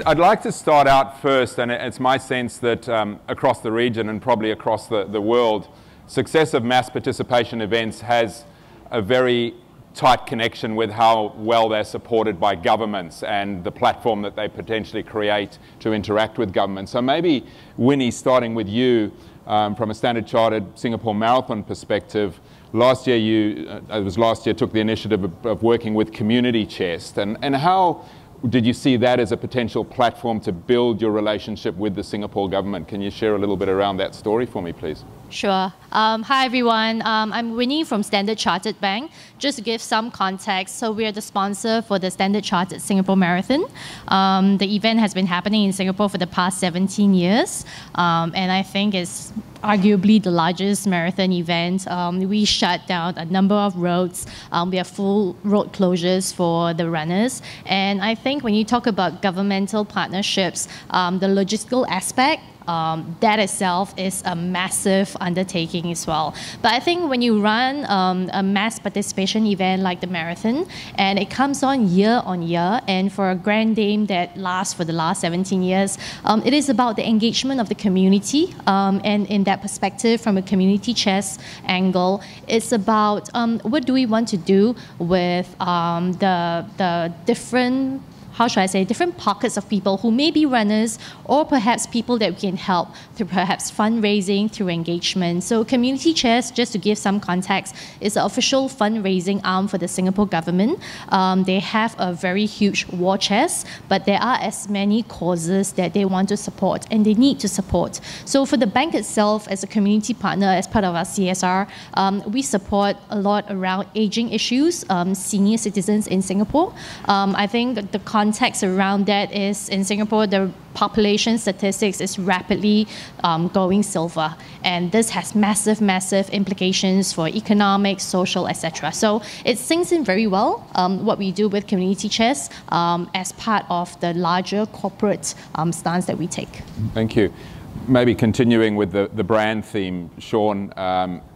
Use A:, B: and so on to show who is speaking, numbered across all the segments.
A: I'd like to start out first, and it's my sense that across the region and probably across the world, success of mass participation events has a very tight connection with how well they're supported by governments and the platform that they potentially create to interact with government. So maybe, Winnie, starting with you, from a Standard Chartered Singapore Marathon perspective, last year took the initiative of working with Community Chest, and how did you see that as a potential platform to build your relationship with the Singapore government? Can you share a little bit around that story for me, please?
B: Sure. Hi, everyone. I'm Winnie from Standard Chartered Bank. Just to give some context, so we are the sponsor for the Standard Chartered Singapore Marathon. The event has been happening in Singapore for the past 17 years, and I think it's arguably the largest marathon event. We shut down a number of roads. We have full road closures for the runners. And I think when you talk about governmental partnerships, the logistical aspect, that itself is a massive undertaking as well. But I think when you run a mass participation event like the marathon, and it comes on year, and for a grand game that lasts for the last 17 years, it is about the engagement of the community. And in that perspective, from a Community Chest angle, it's about what do we want to do with the different, how should I say, different pockets of people who may be runners, or perhaps people that we can help through perhaps fundraising, through engagement. So Community Chest, just to give some context, is the official fundraising arm for the Singapore government. They have a very huge war chest, but there are as many causes that they want to support and they need to support. So for the bank itself, as a community partner, as part of our CSR, we support a lot around aging issues, senior citizens in Singapore. I think the context around that is, in Singapore, the population statistics is rapidly going silver, and this has massive implications for economic, social, etc. So it sinks in very well what we do with Community Chest as part of the larger corporate stance that we take.
A: Thank you. Maybe continuing with the brand theme, Sean,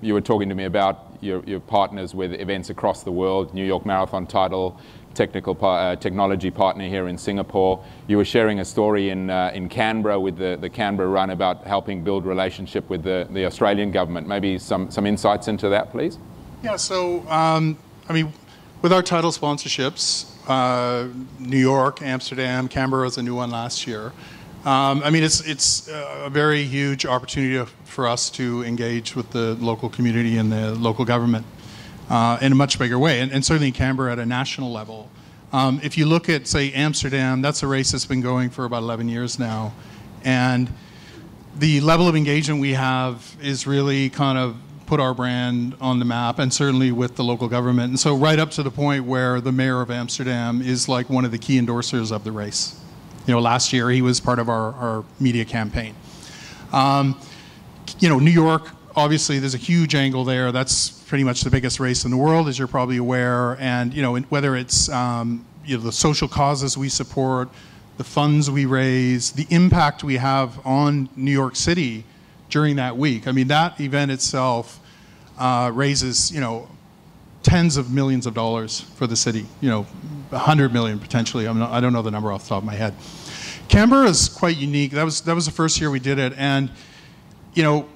A: you were talking to me about your partners with events across the world, New York Marathon title, technology partner here in Singapore. You were sharing a story in Canberra with the Canberra Run about helping build relationship with the Australian government. Maybe some insights into that, please?
C: Yeah, so, I mean, with our title sponsorships, New York, Amsterdam, Canberra was a new one last year. I mean, it's a very huge opportunity for us to engage with the local community and the local government in a much bigger way, and certainly in Canberra at a national level. If you look at, say, Amsterdam, that's a race that's been going for about 11 years now, and the level of engagement we have is really kind of put our brand on the map, and certainly with the local government. And so right up to the point where the mayor of Amsterdam is like one of the key endorsers of the race. You know, last year he was part of our media campaign. You know, New York, obviously there's a huge angle there. That's pretty much the biggest race in the world, as you're probably aware. And, you know, whether it's, you know, the social causes we support, the funds we raise, the impact we have on New York City during that week. I mean, that event itself raises, you know, tens of millions of dollars for the city, you know, 100 million potentially. I don't know the number off the top of my head. Canberra is quite unique. That was the first year we did it. And, you know,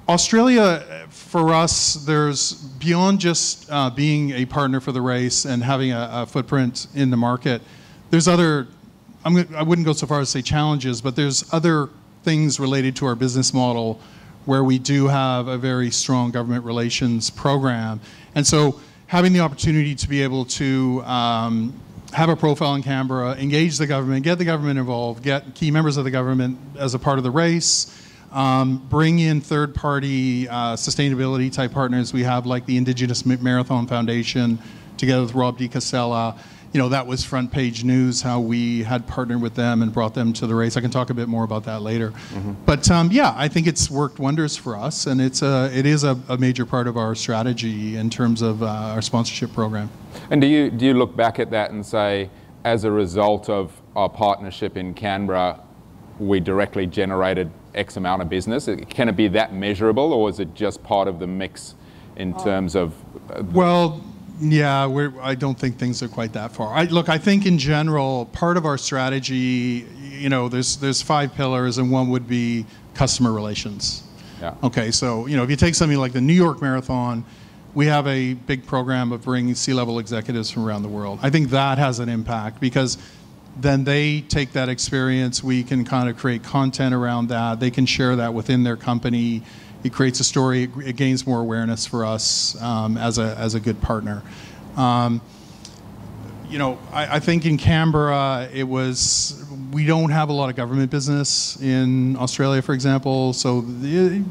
C: Australia, for us, there's beyond just being a partner for the race and having a footprint in the market, there's other, I wouldn't go so far as to say challenges, but there's other things related to our business model where we do have a very strong government relations program. And so having the opportunity to be able to have a profile in Canberra, engage the government, get the government involved, get key members of the government as a part of the race, bring in third-party sustainability type partners we have, like the Indigenous Marathon Foundation, together with Rob DiCasella. You know, that was front page news, how we had partnered with them and brought them to the race. I can talk a bit more about that later. Mm-hmm. But yeah, I think it's worked wonders for us, and it is a major part of our strategy in terms of our sponsorship program.
A: And do you look back at that and say, as a result of our partnership in Canberra, we directly generated X amount of business? Can it be that measurable, or is it just part of the mix in terms of...
C: Well, Yeah, I don't think things are quite that far. Look, I think in general, part of our strategy, you know, there's 5 pillars, and one would be customer relations.
A: Yeah.
C: Okay, so, you know, if you take something like the New York Marathon, we have a big program of bringing C-level executives from around the world. I think that has an impact because then they take that experience, we can kind of create content around that, they can share that within their company. It creates a story, it gains more awareness for us as a good partner. You know, I think in Canberra, we don't have a lot of government business in Australia, for example, so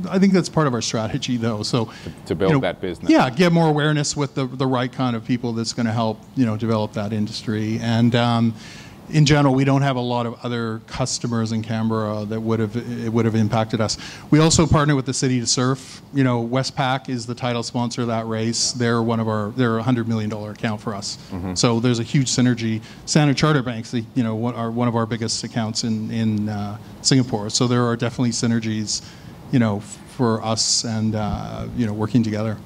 C: I think that's part of our strategy, though. So
A: to build, you know, that business.
C: Yeah, get more awareness with the right kind of people that's going to help, you know, develop that industry. And in general, we don't have a lot of other customers in Canberra that would have impacted us. We also partner with the City to Surf. You know, Westpac is the title sponsor of that race. They're they're a $100 million account for us. Mm-hmm. So there's a huge synergy. Standard Chartered Banks, you know, are one of our biggest accounts in Singapore. So there are definitely synergies, you know, for us and you know, working together.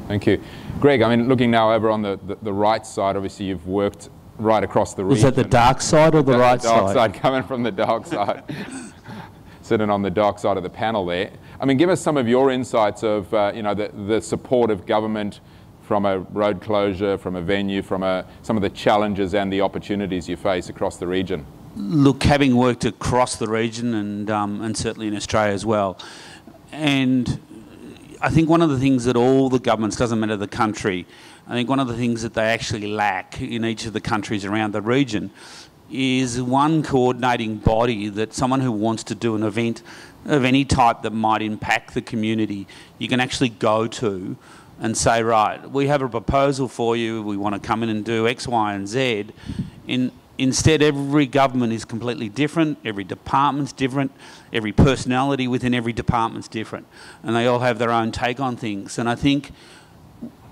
A: Thank you, Greg. I mean, looking now over on the right side, obviously you've worked right across the region.
D: Was that the dark side or the right side?
A: The dark side, coming from the dark side. Sitting on the dark side of the panel there. I mean, give us some of your insights of, you know, the support of government from a road closure, from a venue, from some of the challenges and the opportunities you face across the region.
D: Look, having worked across the region and certainly in Australia as well, and I think one of the things that all the governments, doesn't matter the country, I think one of the things that they actually lack in each of the countries around the region is one coordinating body, that someone who wants to do an event of any type that might impact the community, you can actually go to and say, right, we have a proposal for you, we want to come in and do X, Y and Z. Instead, every government is completely different, every department's different, every personality within every department's different, and they all have their own take on things. And I think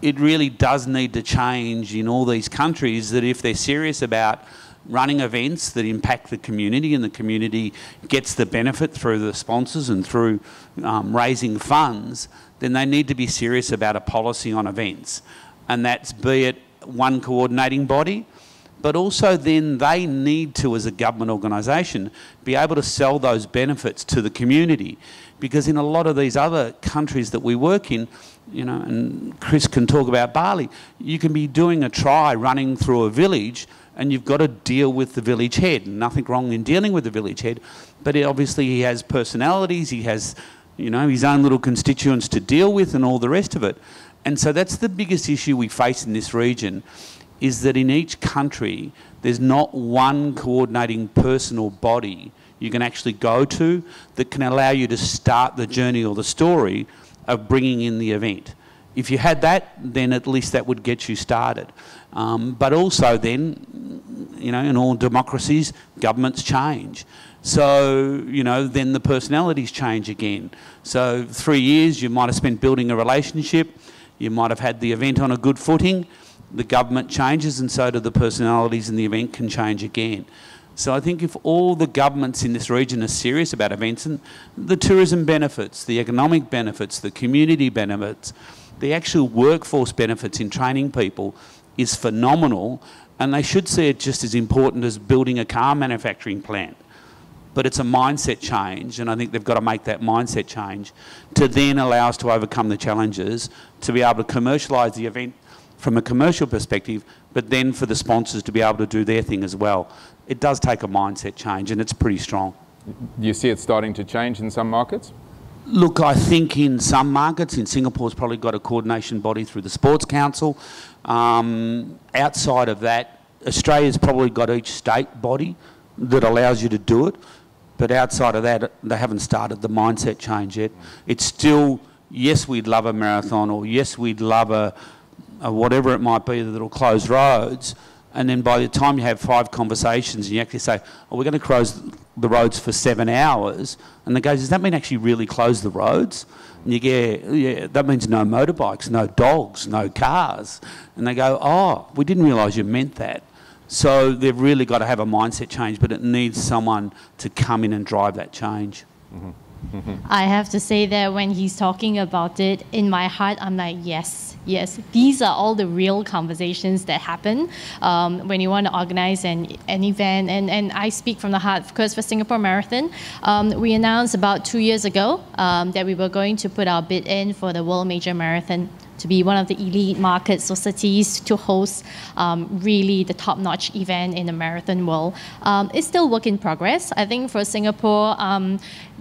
D: it really does need to change in all these countries, that if they're serious about running events that impact the community and the community gets the benefit through the sponsors and through raising funds, then they need to be serious about a policy on events. And that's, be it one coordinating body, but also then they need to, as a government organisation, be able to sell those benefits to the community. Because in a lot of these other countries that we work in, you know, and Chris can talk about Bali, you can be doing a try running through a village and you've got to deal with the village head. Nothing wrong in dealing with the village head, but obviously he has personalities, he has, you know, his own little constituents to deal with and all the rest of it. And so that's the biggest issue we face in this region, is that in each country there's not one coordinating person or body you can actually go to that can allow you to start the journey or the story of bringing in the event. If you had that, then at least that would get you started. But also then, you know, in all democracies, governments change. So, you know, then the personalities change again. So 3 years you might have spent building a relationship, you might have had the event on a good footing, the government changes and so do the personalities, and the event can change again. So I think if all the governments in this region are serious about events, and the tourism benefits, the economic benefits, the community benefits, the actual workforce benefits in training people is phenomenal, and they should see it just as important as building a car manufacturing plant. But it's a mindset change, and I think they've got to make that mindset change to then allow us to overcome the challenges, to be able to commercialise the event from a commercial perspective, but then for the sponsors to be able to do their thing as well. It does take a mindset change, and it's pretty strong.
A: Do you see it starting to change in some markets?
D: Look, I think in some markets, in Singapore's probably got a coordination body through the Sports Council. Outside of that, Australia's probably got each state body that allows you to do it. But outside of that, they haven't started the mindset change yet. It's still, yes, we'd love a marathon, or yes, we'd love a whatever it might be that'll close roads. And then by the time you have 5 conversations and you actually say, oh, we're going to close the roads for 7 hours, and they go, does that mean actually really close the roads? And you go, yeah, that means no motorbikes, no dogs, no cars. And they go, oh, we didn't realise you meant that. So they've really got to have a mindset change, but it needs someone to come in and drive that change.
A: Mm-hmm.
B: I have to say that when he's talking about it, in my heart, I'm like, yes, these are all the real conversations that happen when you want to organize an event. And I speak from the heart, because for Singapore Marathon, we announced about 2 years ago that we were going to put our bid in for the World Major Marathon, to be one of the elite markets or cities to host really the top-notch event in the marathon world. It's still work in progress. I think for Singapore,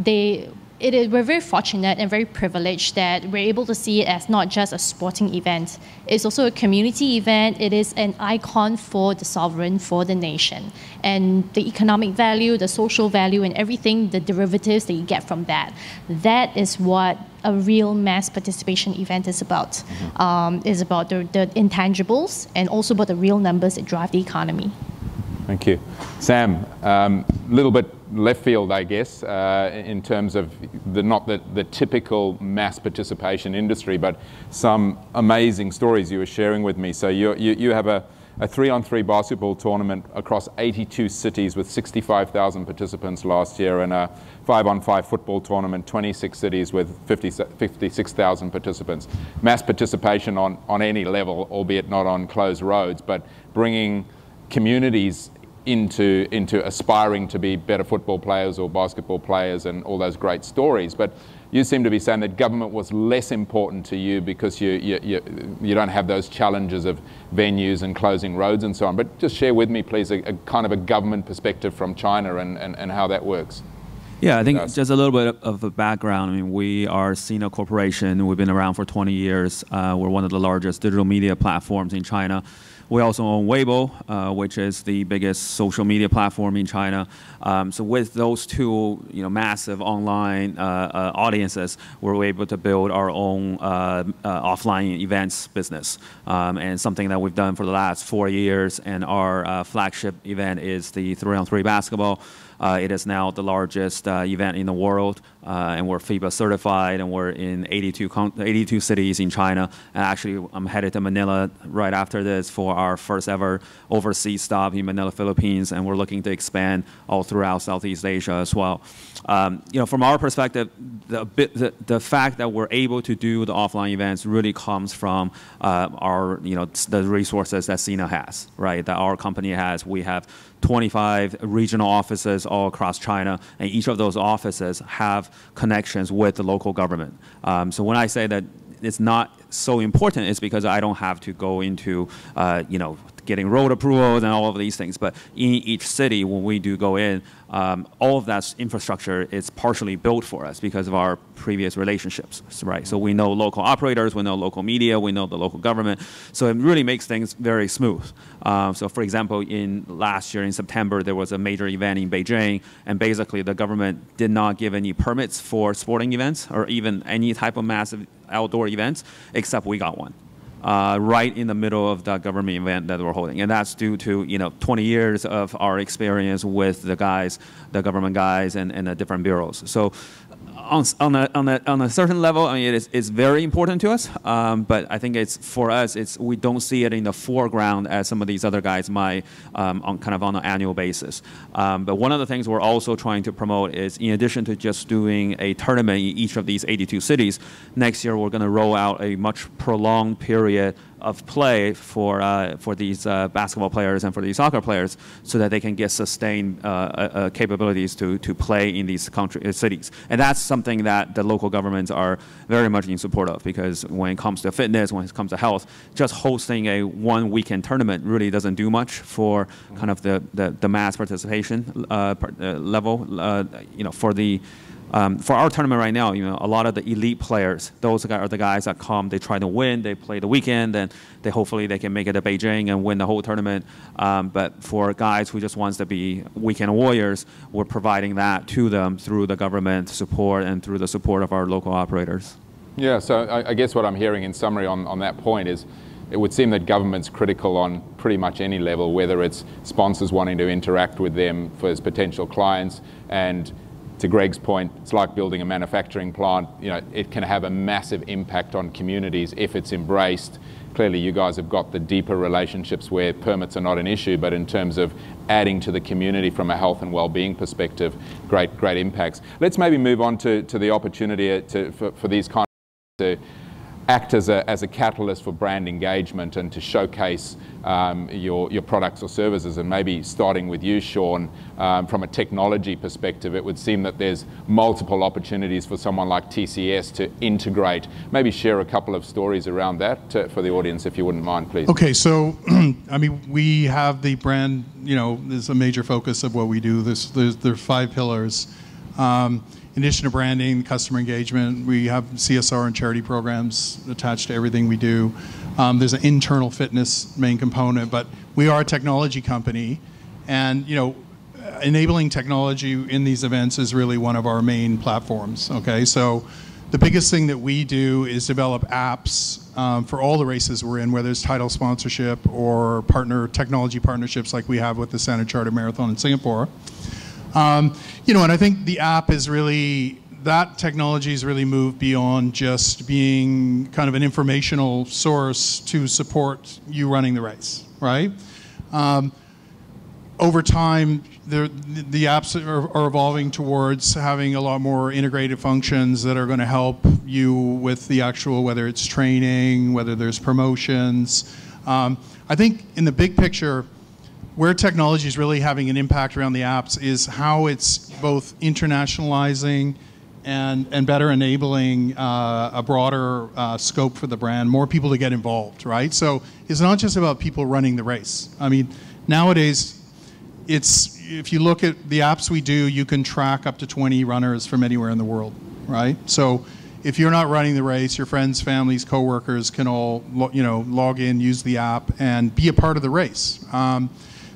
B: we're very fortunate and very privileged that we're able to see it as not just a sporting event. It's also a community event. It is an icon for the sovereign, for the nation. And the economic value, the social value, and everything, the derivatives that you get from that, that is what a real mass participation event is about. Is about the intangibles and also about the real numbers that drive the economy.
A: Thank you. Sam, a little bit left field, I guess, in terms of not the typical mass participation industry, but some amazing stories you were sharing with me. So you have a 3-on-3 basketball tournament across 82 cities with 65,000 participants last year, and a 5-on-5 football tournament, 26 cities with 56,000 participants. Mass participation on any level, albeit not on closed roads, but bringing communities into aspiring to be better football players or basketball players, and all those great stories. But you seem to be saying that government was less important to you because you don't have those challenges of venues and closing roads and so on. But just share with me, please, a kind of a government perspective from China and how that works.
E: Yeah, I think just a little bit of a background. I mean, we are Sina Corporation. We've been around for 20 years. We're one of the largest digital media platforms in China. We also own Weibo, which is the biggest social media platform in China. So with those two, massive online audiences, we're able to build our own offline events business, and something that we've done for the last 4 years. And our flagship event is the 3-on-3 basketball. It is now the largest event in the world, and we're FIBA certified, and we're in 82 cities in China. And actually, I'm headed to Manila right after this for our first ever overseas stop in Manila, Philippines, and we're looking to expand all throughout Southeast Asia as well. From our perspective, the fact that we're able to do the offline events really comes from the resources that Sina has, right? That our company has. We have 25 regional offices all across China, and each of those offices have connections with the local government. So when I say that it's not so important, it's because I don't have to go into, getting road approvals and all of these things. But in each city, when we do go in, all of that infrastructure is partially built for us because of our previous relationships, right? So we know local operators, we know local media, we know the local government. So it really makes things very smooth. So for example, last year in September, there was a major event in Beijing, and basically the government did not give any permits for sporting events or even any type of massive outdoor events, except we got one. Right in the middle of the government event that we're holding, and that's due to 20 years of our experience with the government guys, and the different bureaus. So on a certain level, I mean, it's very important to us. But I think for us, we don't see it in the foreground as some of these other guys might on an annual basis. But one of the things we're also trying to promote is, in addition to just doing a tournament in each of these 82 cities, next year we're going to roll out a much prolonged period of play for these basketball players and for these soccer players, so that they can get sustained capabilities to play in these cities. And that's something that the local governments are very much in support of, because when it comes to fitness, when it comes to health, just hosting a one-weekend tournament really doesn't do much for kind of the mass participation level. For our tournament right now, a lot of the elite players, those are the guys that come, they try to win, they play the weekend, and hopefully they can make it to Beijing and win the whole tournament. But for guys who just wants to be weekend warriors, we're providing that to them through the government support and through the support of our local operators.
A: Yeah, so I guess what I'm hearing in summary on that point is, it would seem that government's critical on pretty much any level, whether it's sponsors wanting to interact with them as potential clients, and to Greg's point, it's like building a manufacturing plant. You know, it can have a massive impact on communities if it's embraced. Clearly, you guys have got the deeper relationships where permits are not an issue, but in terms of adding to the community from a health and well-being perspective, great impacts. Let's maybe move on to the opportunity for these kind of to act as a catalyst for brand engagement and to showcase your products or services. And maybe starting with you, Sean, from a technology perspective, it would seem that there's multiple opportunities for someone like TCS to integrate. Maybe share a couple of stories around that for the audience, if you wouldn't mind, please.
C: Okay, so I mean, we have the brand, you know, is a major focus of what we do. There's 5 pillars. In addition to branding, customer engagement, we have CSR and charity programs attached to everything we do. There's an internal fitness main component, but we are a technology company, and you know, enabling technology in these events is really one of our main platforms. Okay, so the biggest thing that we do is develop apps for all the races we're in, whether it's title sponsorship or technology partnerships like we have with the Standard Chartered Marathon in Singapore. You know, and I think the app is really, that technology has really moved beyond just being kind of an informational source to support you running the race, right? Over time, the apps are evolving towards having a lot more integrated functions that are going to help you with the actual, whether it's training, whether there's promotions. I think in the big picture, where technology is really having an impact around the apps is how it's both internationalizing and better enabling a broader scope for the brand, more people to get involved, right? So it's not just about people running the race. I mean, nowadays, if you look at the apps we do, you can track up to 20 runners from anywhere in the world, right? So if you're not running the race, your friends, families, coworkers can all, you know, log in, use the app, and be a part of the race.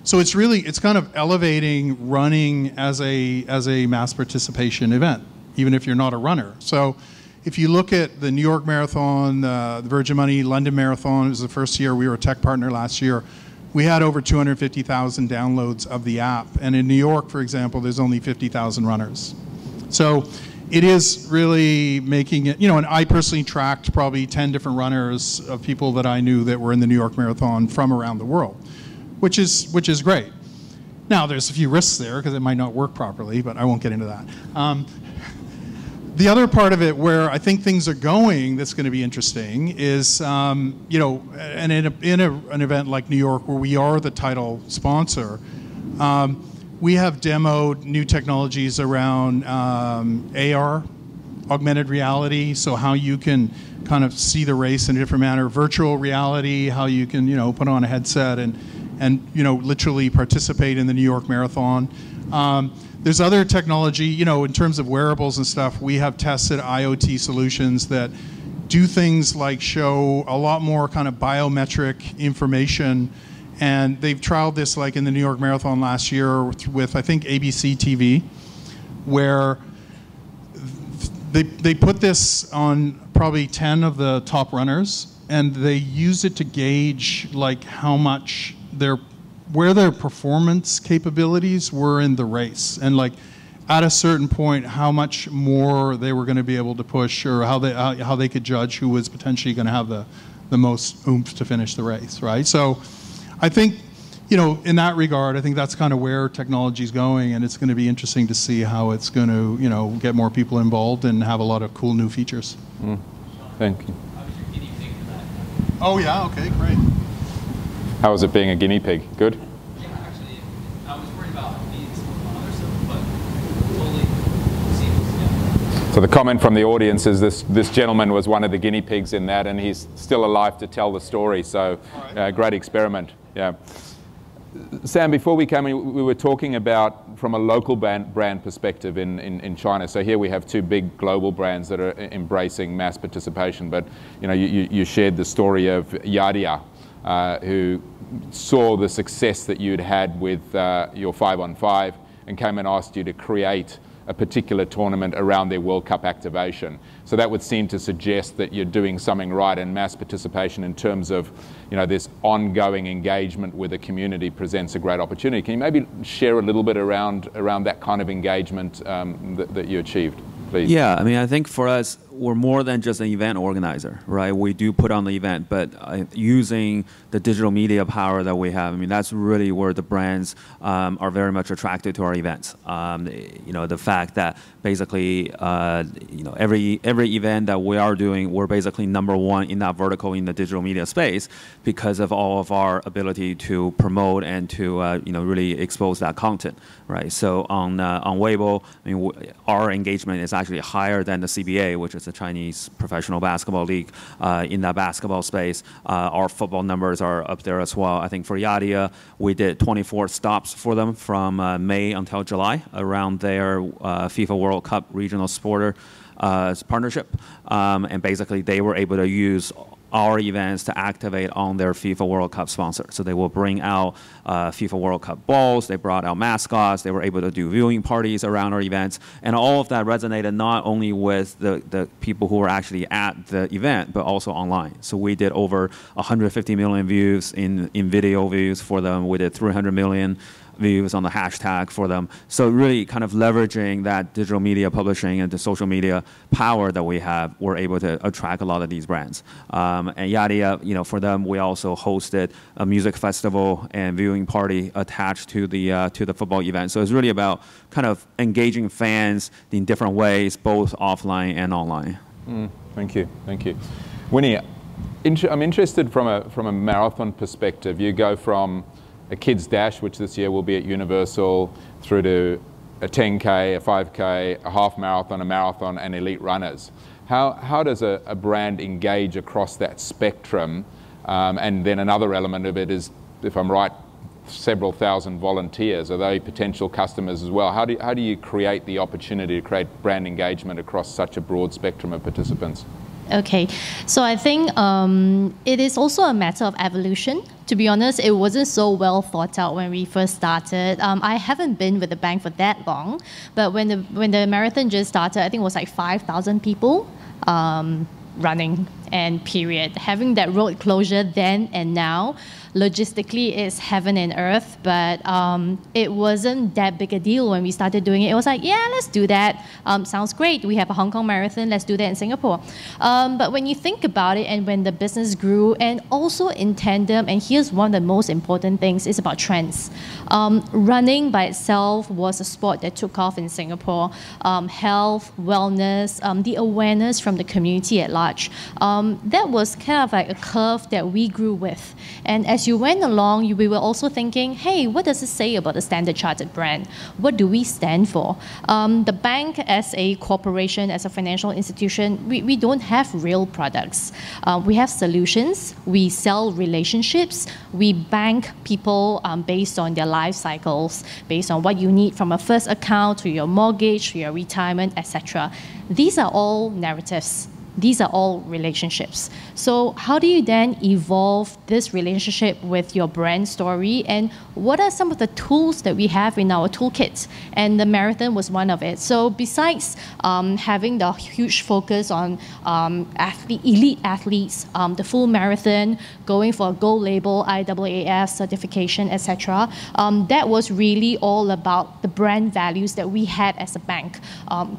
C: So it's kind of elevating running as a mass participation event, even if you're not a runner. So if you look at the New York Marathon, the Virgin Money London Marathon, it was the first year, we were a tech partner last year. We had over 250,000 downloads of the app. And in New York, for example, there's only 50,000 runners. So it is really making it, you know, and I personally tracked probably 10 different runners of people that I knew that were in the New York Marathon from around the world. Which is great. Now there's a few risks there because it might not work properly, but I won't get into that. The other part of it where I think things are going that's going to be interesting is, you know, and in an event like New York where we are the title sponsor, we have demoed new technologies around AR, augmented reality, so how you can kind of see the race in a different manner, virtual reality, how you can, you know, put on a headset and you know, literally participate in the New York Marathon. There's other technology, you know, in terms of wearables and stuff. We have tested IoT solutions that do things like show a lot more kind of biometric information, and they've trialed this like in the New York Marathon last year with I think ABC TV, where they put this on probably 10 of the top runners, and they use it to gauge like how much where their performance capabilities were in the race, and like at a certain point how much more they were going to be able to push, or how they could judge who was potentially going to have the most oomph to finish the race, right? So I think, you know, in that regard, I think that's kind of where technology is going, and it's going to be interesting to see how it's going to, you know, get more people involved and have a lot of cool new features.
A: Thank you.
C: Oh yeah, okay, great.
A: How was it being a guinea pig? Good?
F: Yeah, actually, I was worried about needing some other stuff, but totally seamless. Yeah.
A: So the comment from the audience is this gentleman was one of the guinea pigs in that, and he's still alive to tell the story. So great experiment. Yeah. Sam, before we came in, we were talking about from a local brand perspective in China. So here we have 2 big global brands that are embracing mass participation. But you know, you shared the story of Yadia, who saw the success that you'd had with your 5-on-5 and came and asked you to create a particular tournament around their World Cup activation. So that would seem to suggest that you're doing something right, and mass participation in terms of, you know, this ongoing engagement with the community presents a great opportunity. Can you maybe share a little bit around that kind of engagement that you achieved, please?
E: Yeah, I mean, I think for us, we're more than just an event organizer, right? We do put on the event, but using the digital media power that we have, I mean, that's really where the brands are very much attracted to our events. You know, the fact that basically, you know, every event that we are doing, we're basically #1 in that vertical in the digital media space because of all of our ability to promote and to you know, really expose that content, right? So on Weibo, I mean, our engagement is actually higher than the CBA, which is the Chinese Professional Basketball League, in that basketball space. Our football numbers are up there as well. I think for Yadia, we did 24 stops for them from May until July around their FIFA World Cup regional supporter partnership. And basically, they were able to use our events to activate on their FIFA World Cup sponsor. So they will bring out FIFA World Cup balls, they brought out mascots, they were able to do viewing parties around our events, and all of that resonated not only with the people who were actually at the event, but also online. So we did over 150 million views in video views for them. We did 300 million views on the hashtag for them. So really kind of leveraging that digital media publishing and the social media power that we have, we're able to attract a lot of these brands. And Yadia, you know, for them, we also hosted a music festival and viewing party attached to the football event. So it's really about kind of engaging fans in different ways, both offline and online.
A: Thank you, thank you. Winnie, I'm interested from a marathon perspective. You go from a kids dash, which this year will be at Universal, through to a 10K, a 5K, a half marathon, a marathon, and elite runners. How does a brand engage across that spectrum? And then another element of it is, if I'm right, several thousand volunteers. Are they potential customers as well? How do you create the opportunity to create brand engagement across such a broad spectrum of participants?
B: Okay, so I think it is also a matter of evolution. To be honest, it wasn't so well thought out when we first started. I haven't been with the bank for that long, but when the marathon just started, I think it was like 5,000 people running, and period. Having that road closure then and now, logistically, is heaven and earth, but it wasn't that big a deal when we started doing it. It was like, yeah, let's do that. Sounds great. We have a Hong Kong marathon. Let's do that in Singapore. But when you think about it, and when the business grew, and also in tandem, and here's one of the most important things, is about trends. Running by itself was a sport that took off in Singapore. Health, wellness, the awareness from the community at large. That was kind of like a curve that we grew with. And as you went along, we were also thinking, hey, what does it say about the Standard Chartered brand? What do we stand for? The bank as a corporation, as a financial institution, we don't have real products. We have solutions. We sell relationships. We bank people based on their life cycles, based on what you need from a first account to your mortgage, to your retirement, etc. These are all narratives. These are all relationships. So how do you then evolve this relationship with your brand story, and what are some of the tools that we have in our toolkit? And the marathon was one of it. So besides having the huge focus on elite athletes, the full marathon, going for a gold label, IAAF certification, etc., that was really all about the brand values that we had as a bank.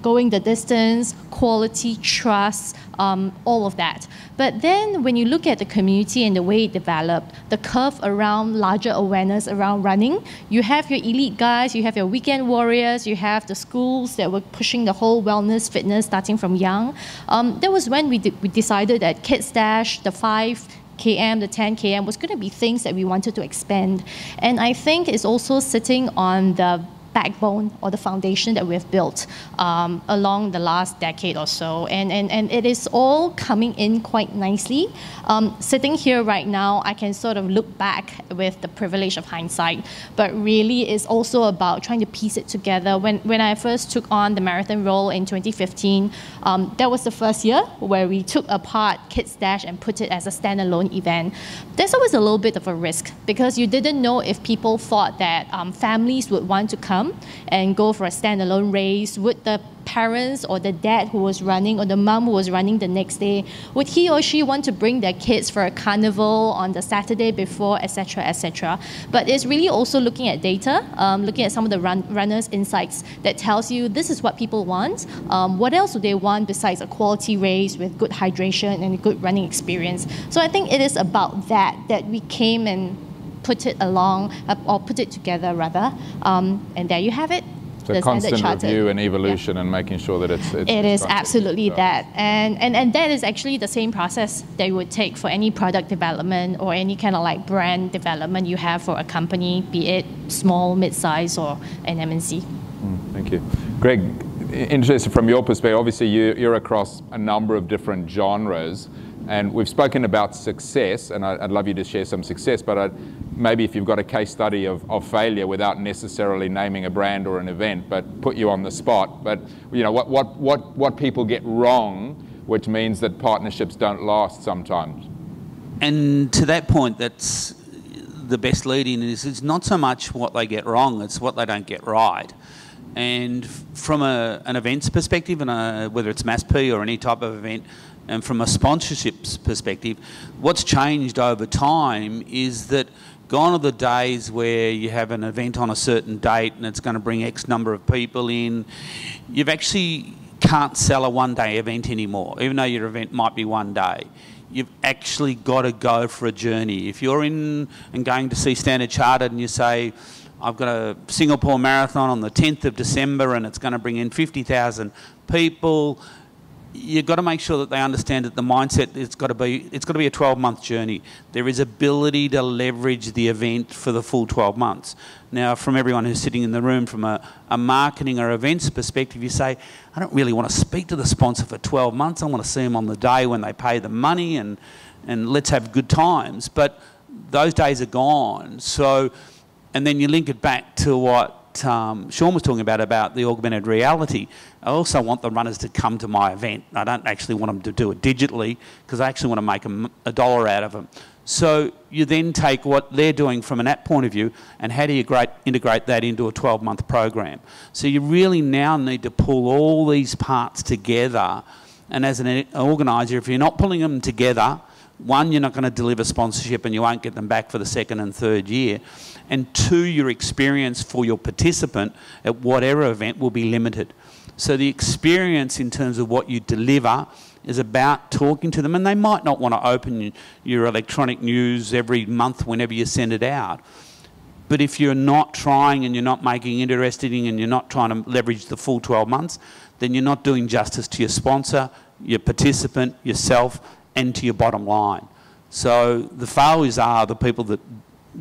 B: Going the distance, quality, trust, all of that. But then when you look at the community and the way it developed, the curve around larger awareness around running, you have your elite guys, you have your weekend warriors, you have the schools that were pushing the whole wellness, fitness, starting from young. That was when we decided that Kids Dash, the 5km, the 10km was going to be things that we wanted to expand. And I think it's also sitting on the backbone or the foundation that we've built along the last decade or so. And it is all coming in quite nicely. Sitting here right now, I can sort of look back with the privilege of hindsight, but really it's also about trying to piece it together. When I first took on the marathon role in 2015, that was the first year where we took apart Kids Dash and put it as a standalone event. There's always a little bit of a risk because you didn't know if people thought that families would want to come freedom and go for a standalone race? Would the parents or the dad who was running or the mom who was running the next day, would he or she want to bring their kids for a carnival on the Saturday before, etc., etc.? But it's really also looking at data, looking at some of the runners' insights that tells you this is what people want. What else do they want besides a quality race with good hydration and a good running experience? So I think it is about that we came and put it along, or put it together rather, and there you have it.
A: So constant review and evolution, and making sure that it's
B: it is absolutely that. And that is actually the same process that you would take for any product development or any kind of like brand development you have for a company, be it small, mid-size, or an MNC.
A: Thank you. Greg, interested from your perspective, obviously you're across a number of different genres, and we've spoken about success, and I'd love you to share some success, but maybe if you've got a case study of failure without necessarily naming a brand or an event, but put you on the spot. But you know, what people get wrong, which means that partnerships don't last sometimes.
D: And to that point, that's the best lead-in is it's not so much what they get wrong, it's what they don't get right. And from an events perspective, and whether it's MASP or any type of event, and from a sponsorships perspective, what's changed over time is that gone are the days where you have an event on a certain date and it's going to bring X number of people in. You've actually can't sell a one-day event anymore, even though your event might be one day. You've actually got to go for a journey. If you're in and going to see Standard Chartered and you say, I've got a Singapore Marathon on the 10th of December and it's going to bring in 50,000 people, you've got to make sure that they understand that the mindset, it's got to be a 12-month journey. There is ability to leverage the event for the full 12 months. Now, from everyone who's sitting in the room, from a marketing or events perspective, you say, I don't really want to speak to the sponsor for 12 months. I want to see them on the day when they pay the money and let's have good times. But those days are gone. So, and then you link it back to what Sean was talking about the augmented reality. I also want the runners to come to my event. I don't actually want them to do it digitally because I actually want to make a dollar out of them. So you then take what they're doing from an app point of view and how do you integrate that into a 12-month program. So you really now need to pull all these parts together, and as an organiser, if you're not pulling them together, one, you're not going to deliver sponsorship and you won't get them back for the second and third year. And two, your experience for your participant at whatever event will be limited. So the experience in terms of what you deliver is about talking to them, and they might not want to open your electronic news every month whenever you send it out. But if you're not trying and you're not making it interesting and you're not trying to leverage the full 12 months, then you're not doing justice to your sponsor, your participant, yourself, and to your bottom line. So the failures are the people that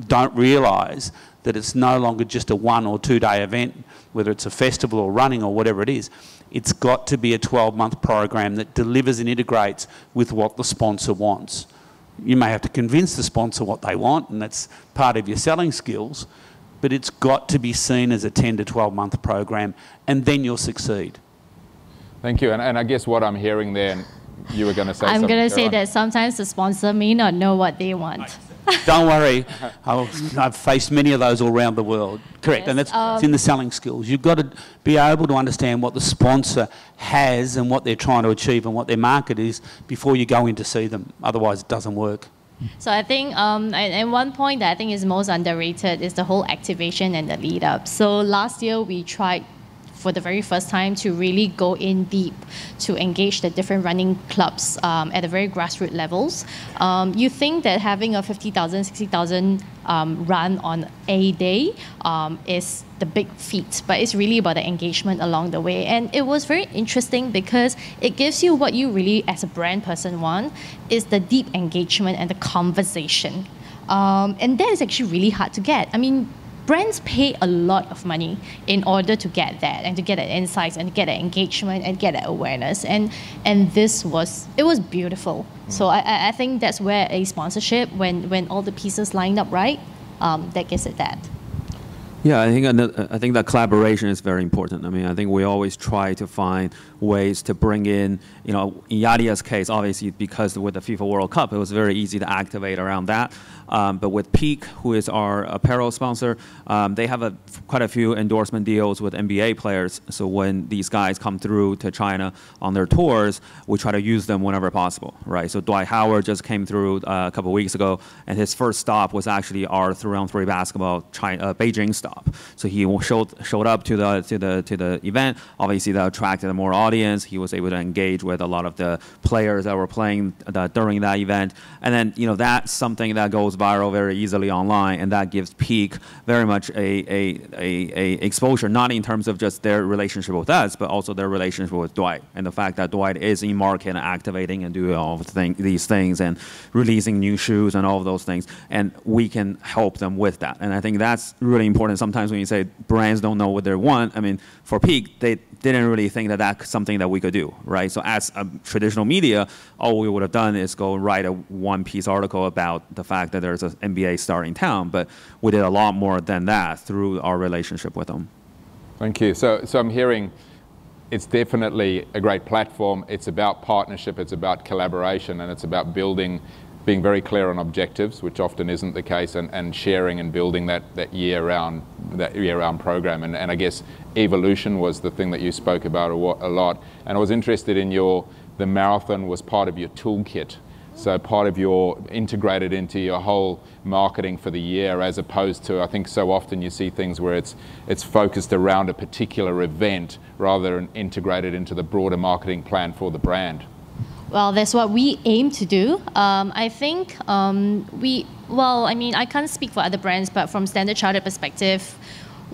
D: don't realise that it's no longer just a 1 or 2 day event, whether it's a festival or running or whatever it is. It's got to be a 12-month program that delivers and integrates with what the sponsor wants. You may have to convince the sponsor what they want, and that's part of your selling skills, but it's got to be seen as a 10 to 12-month program, and then you'll succeed.
A: Thank you. And I guess what I'm hearing there, and you were going to say
B: I'm
A: something.
B: going to say that sometimes the sponsor may not know what they want.
D: Don't worry, I've faced many of those all around the world. Correct, yes, and that's it's in the selling skills. You've got to be able to understand what the sponsor has and what they're trying to achieve and what their market is before you go in to see them. Otherwise, it doesn't work.
B: So I think, and one point that I think is most underrated is the whole activation and the lead up. So last year we tried for the very first time to really go in deep to engage the different running clubs at the very grassroots levels. You think that having a 50,000, 60,000 run on a day is the big feat, but it's really about the engagement along the way. And it was very interesting because it gives you what you really as a brand person want, is the deep engagement and the conversation. And that is actually really hard to get. I mean, brands pay a lot of money in order to get that and to get that insights and to get that engagement and get that awareness. And it was beautiful. So I think that's where a sponsorship, when all the pieces lined up right, that gives it that.
E: Yeah, I think that collaboration is very important. I mean, I think we always try to find ways to bring in, in Yadia's case, obviously because with the FIFA World Cup, it was very easy to activate around that. But with Peak, who is our apparel sponsor, they have quite a few endorsement deals with NBA players. So when these guys come through to China on their tours, we try to use them whenever possible, right? So Dwight Howard just came through a couple of weeks ago, and his first stop was actually our 3-on-3 basketball Beijing stop. So he showed up to the event. Obviously, that attracted more audience. He was able to engage with a lot of the players that were playing during that event. And then, that's something that goes viral very easily online, and that gives Peak very much a exposure, not in terms of just their relationship with us, but also their relationship with Dwight, and the fact that Dwight is in market and activating and doing all of these things and releasing new shoes and all of those things, and we can help them with that. And I think that's really important. Sometimes when you say brands don't know what they want, I mean, for Peak, they didn't really think that that's something that we could do, right? So as a traditional media, all we would have done is go write a one-piece article about the fact that there's an NBA star in town, but we did a lot more than that through our relationship with them.
A: Thank you. So I'm hearing it's definitely a great platform. It's about partnership, it's about collaboration, and it's about being very clear on objectives, which often isn't the case, and sharing and building that year-round program. And I guess evolution was the thing that you spoke about a lot. And I was interested in the marathon was part of your toolkit. So part of your integrated into your whole marketing for the year, as opposed to, I think so often you see things where it's focused around a particular event rather than integrated into the broader marketing plan for the brand.
B: Well, that's what we aim to do. I think I can't speak for other brands, but from Standard Chartered perspective,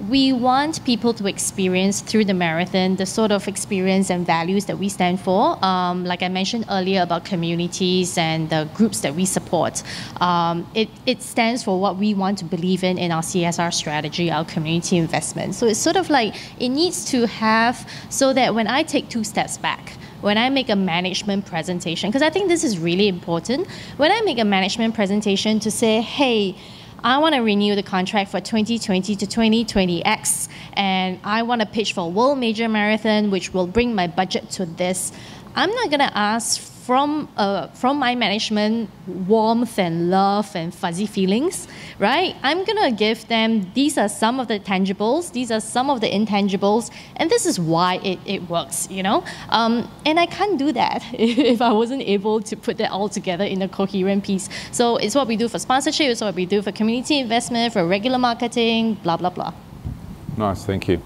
B: we want people to experience through the marathon the sort of experience and values that we stand for. Like I mentioned earlier about communities and the groups that we support. It stands for what we want to believe in our CSR strategy, our community investment. So it's sort of like it needs to have, so that when I take 2 steps back, when I make a management presentation, because I think this is really important, when I make a management presentation to say, hey, I want to renew the contract for 2020 to 2020X, and I want to pitch for a World Major Marathon, which will bring my budget to this. I'm not going to ask from my management warmth and love and fuzzy feelings, right? I'm going to give them, these are some of the tangibles, these are some of the intangibles, and this is why it works, And I can't do that if I wasn't able to put that all together in a coherent piece. So it's what we do for sponsorship, it's what we do for community investment, for regular marketing, blah, blah, blah.
A: Nice, thank you.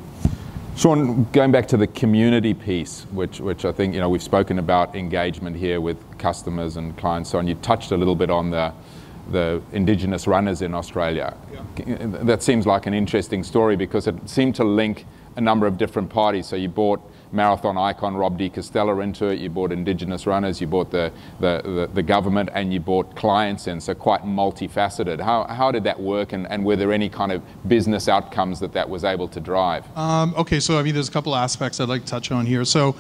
A: Sean, going back to the community piece, which I think, we've spoken about engagement here with customers and clients, so on. You touched a little bit on the Indigenous runners in Australia. Yeah. That seems like an interesting story because it seemed to link a number of different parties. So you brought marathon icon Rob de Castella into it, you brought Indigenous runners, you brought the government, and you brought clients in, so quite multifaceted. How did that work, and were there any kind of business outcomes that was able to drive?
C: Okay, so there's a couple aspects I'd like to touch on here. So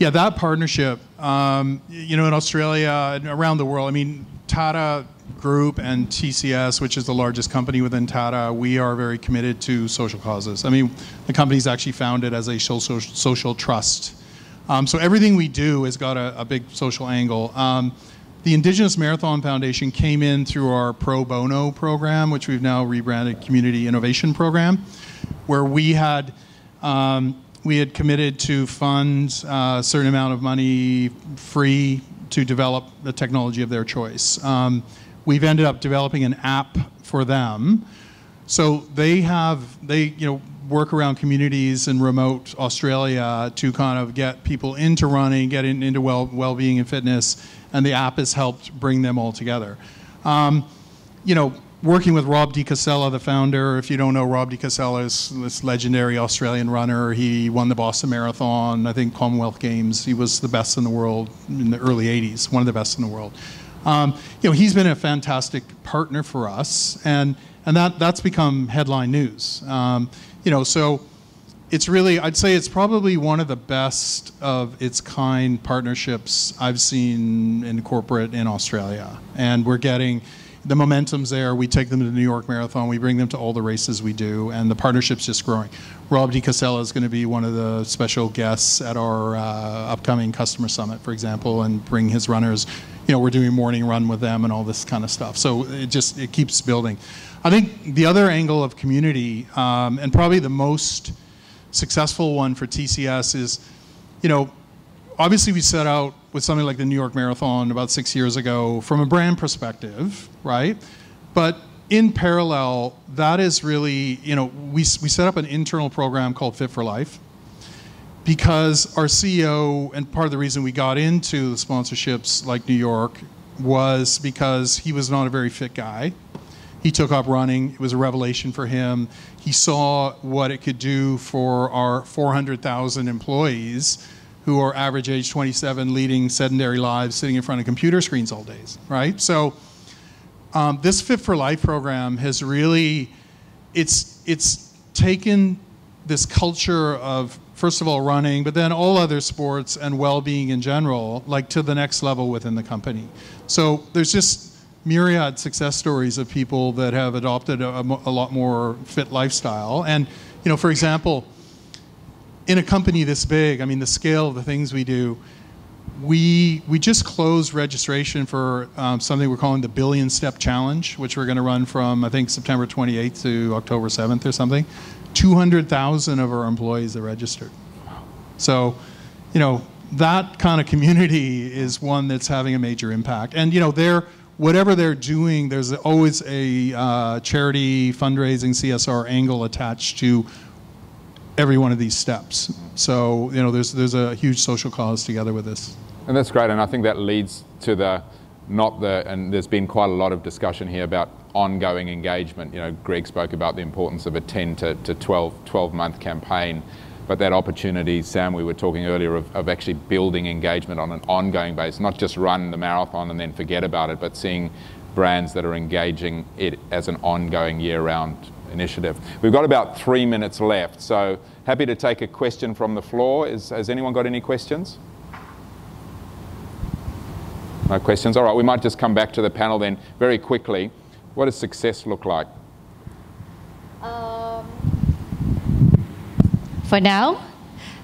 C: yeah, that partnership, in Australia and around the world, Tata Group and TCS, which is the largest company within Tata, we are very committed to social causes. The company's actually founded as a social trust. So everything we do has got a big social angle. The Indigenous Marathon Foundation came in through our Pro Bono program, which we've now rebranded Community Innovation Program, where we had committed to fund a certain amount of money free to develop the technology of their choice. We've ended up developing an app for them. So they work around communities in remote Australia to kind of get people into running, get into well-being and fitness, and the app has helped bring them all together. Working with Rob de Castella, the founder. If you don't know, Rob de Castella is this legendary Australian runner. He won the Boston Marathon, I think Commonwealth Games. He was the best in the world in the early 80s, one of the best in the world. He's been a fantastic partner for us, and that's become headline news. So it's really, I'd say it's probably one of the best of its kind partnerships I've seen in corporate in Australia. And we're getting, the momentum's there. We take them to the New York Marathon. We bring them to all the races we do, and the partnership's just growing. Rob DiCasella is going to be one of the special guests at our upcoming customer summit, for example, and bring his runners. You know, we're doing a morning run with them and all this kind of stuff. So it keeps building. I think the other angle of community, and probably the most successful one for TCS is, you know, obviously we set out with something like the New York Marathon about 6 years ago from a brand perspective, right? But in parallel, that is really, you know, we set up an internal program called Fit for Life because our CEO, and part of the reason we got into the sponsorships like New York was because he was not a very fit guy. He took up running. It was a revelation for him. He saw what it could do for our 400,000 employees who are average age 27, leading sedentary lives, sitting in front of computer screens all days, right? So this Fit for Life program has really, it's taken this culture of, first of all, running, but then all other sports and well-being in general, like to the next level within the company. So there's just myriad success stories of people that have adopted a lot more fit lifestyle. And, you know, for example, in a company this big, I mean, the scale of the things we do, we just closed registration for something we're calling the Billion Step Challenge, which we're going to run from, I think, September 28th to October 7th or something. 200,000 of our employees are registered. So, you know, that kind of community is one that's having a major impact. And, you know, whatever they're doing, there's always a charity fundraising CSR angle attached to every one of these steps. So, you know, there's a huge social cause together with this.
A: And that's great, and I think that leads to and there's been quite a lot of discussion here about ongoing engagement. You know, Greg spoke about the importance of a 10 to 12-month campaign, but that opportunity, Sam, we were talking earlier of actually building engagement on an ongoing basis, not just run the marathon and then forget about it, but seeing brands that are engaging it as an ongoing year-round initiative. We've got about 3 minutes left, so happy to take a question from the floor. Has anyone got any questions? No questions? All right, we might just come back to the panel then very quickly. What does success look like?
B: For now,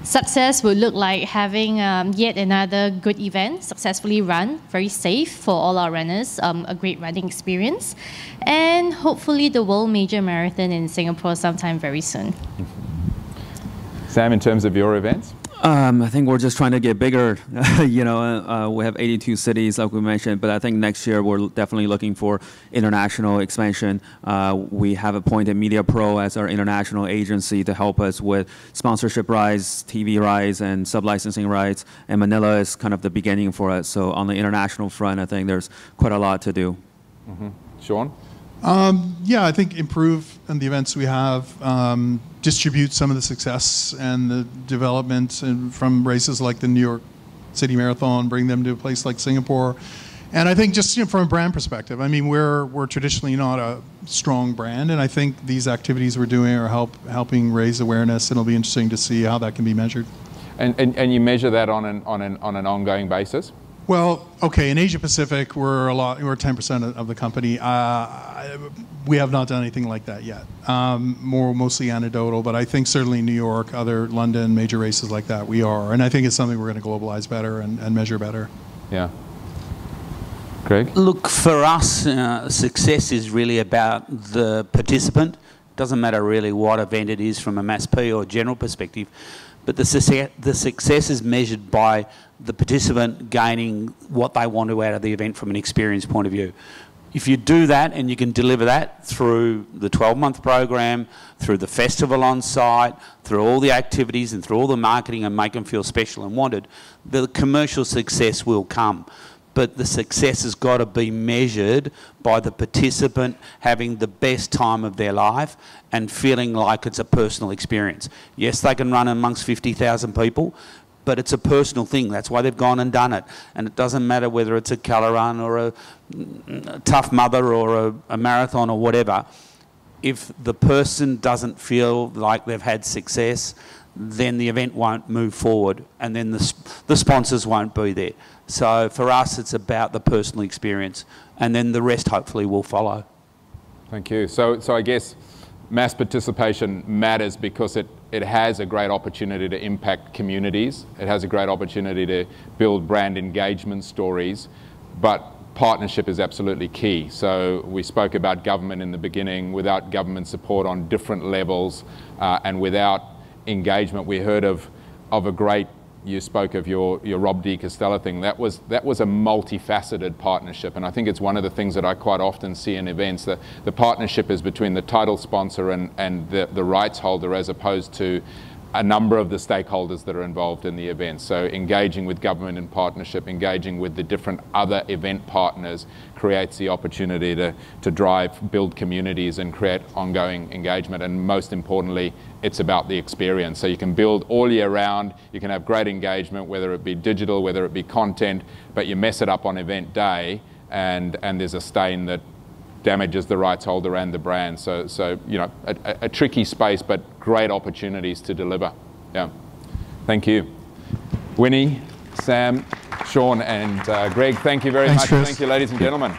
B: success would look like having yet another good event successfully run, very safe for all our runners, a great running experience, and hopefully the World Major Marathon in Singapore sometime very soon.
A: Sam, in terms of your events?
E: I think we're just trying to get bigger. You know, we have 82 cities, like we mentioned, but I think next year we're definitely looking for international expansion. We have appointed Media Pro as our international agency to help us with sponsorship rights, TV rights, and sub-licensing rights. And Manila is kind of the beginning for us. So on the international front, I think there's quite a lot to do.
A: Mm-hmm. Sean?
C: Yeah, I think improve on the events we have, distribute some of the success and the development from races like the New York City Marathon, bring them to a place like Singapore. And I think just, you know, from a brand perspective, I mean, we're traditionally not a strong brand, and I think these activities we're doing are helping raise awareness, and it'll be interesting to see how that can be measured.
A: And you measure that on an ongoing basis?
C: Well, okay, in Asia Pacific, we're 10% of the company. We have not done anything like that yet. Mostly anecdotal, but I think certainly New York, other London, major races like that, we are. And I think it's something we're going to globalize better and measure better.
A: Yeah. Greg?
D: Look, for us, success is really about the participant. Doesn't matter really what event it is from a Mass P or general perspective, but the success is measured by the participant gaining what they want to out of the event from an experience point of view. If you do that and you can deliver that through the 12-month program, through the festival on site, through all the activities and through all the marketing and make them feel special and wanted, the commercial success will come. But the success has got to be measured by the participant having the best time of their life and feeling like it's a personal experience. Yes, they can run amongst 50,000 people, but it's a personal thing. That's why they've gone and done it. And it doesn't matter whether it's a colour run or a Tough Mudder or a marathon or whatever. if the person doesn't feel like they've had success, then the event won't move forward, and then the sponsors won't be there. So for us, it's about the personal experience, and then the rest hopefully will follow.
A: Thank you. So I guess mass participation matters because it has a great opportunity to impact communities. It has a great opportunity to build brand engagement stories, but partnership is absolutely key. So we spoke about government in the beginning. Without government support on different levels and without engagement, we heard of a great, you spoke of your Rob de Castella thing. That was a multifaceted partnership, and I think it's one of the things that I quite often see in events, that the partnership is between the title sponsor and the rights holder, as opposed to a number of the stakeholders that are involved in the event. So engaging with government in partnership, engaging with the different other event partners creates the opportunity to build communities and create ongoing engagement. And most importantly, it's about the experience. So you can build all year round, you can have great engagement, whether it be digital, whether it be content, but you mess it up on event day and there's a stain that damages the rights holder and the brand. So you know, a tricky space, but great opportunities to deliver. Yeah. Thank you. Winnie, Sam, Sean, and Greg, thank you very much.
C: Chris.
A: Thank you, ladies and gentlemen.